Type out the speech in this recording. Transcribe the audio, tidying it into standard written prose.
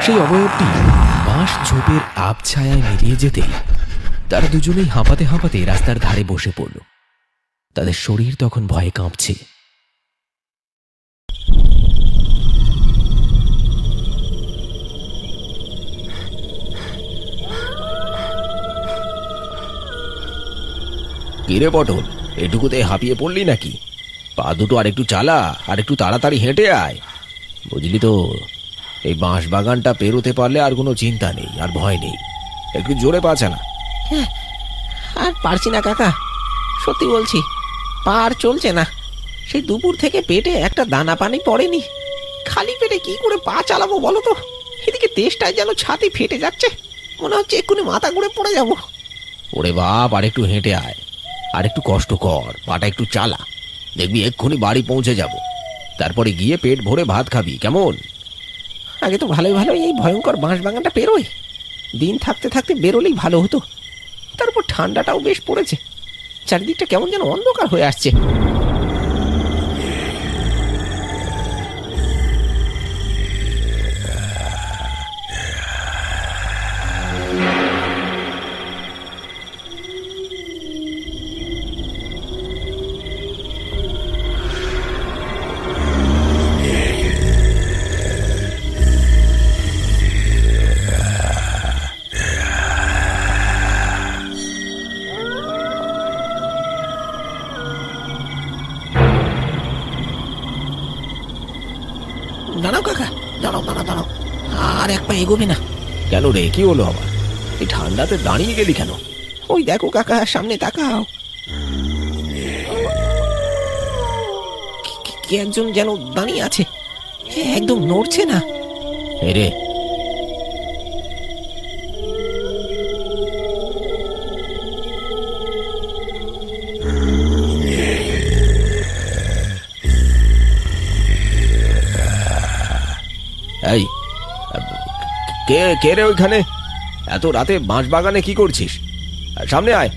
সেই অবয়বটি বাঁশ ঝোপের আবছায়ায় মিলিয়ে যেতেই তারা দুজনেই হাঁপাতে হাঁপাতে রাস্তার ধারে বসে পড়ল। তাদের শরীর তখন ভয়ে কাঁপছে। কিরে পটল, এটুকুতে হাঁপিয়ে পড়লি নাকি? পা দুটো আর একটু চালা, আর একটু তাড়াতাড়ি হেঁটে আয়। বুঝলি তো, এই বাঁশ বাগানটা পেরোতে পারলে আর কোনো চিন্তা নেই, আর ভয় নেই। একটু জোরে পা চালা। আর পারছি না কাকা, সত্যি বলছি, পা আর চলছে না। সেই দুপুর থেকে পেটে একটা দানা পানি পড়েনি। খালি পেটে কি করে পা চালাবো বলো তো? এদিকে তেষ্টায় যেন ছাতি ফেটে যাচ্ছে, মনে হচ্ছে এক্ষুনি মাথা ঘুরে পড়ে যাব। ওরে বাপ, আর একটু হেঁটে আয়, আর একটু কষ্ট কর, পাটা একটু চালা। দেখবি এক্ষুনি বাড়ি পৌঁছে যাব। তারপরে গিয়ে পেট ভরে ভাত খাবি, কেমন? আগে তো ভালোই ভালোই এই ভয়ঙ্কর বাঁশ বাগানটা পেরোয়। দিন থাকতে থাকতে বেরোলেই ভালো হতো। তারপর ঠান্ডাটাও বেশ পড়েছে, চারিদিকটা কেমন যেন অন্ধকার হয়ে আসছে। দাঁড়াও কাকা, দাঁড়াও দাঁড়াও দাঁড়াও, আর এক পা এগোবে না। কেন রে, কি হলো আবার? এই ঠান্ডাতে দাঁড়িয়ে গেলি কেন? ওই দেখো কাকা, সামনে তাকাও। কে একজন যেন দাঁড়িয়ে আছে, একদম নড়ছে না। এই রে, এই কে কে রে ওইখানে? এত রাতে বাঁশ বাগানে কি করছিস? সামনে আয়,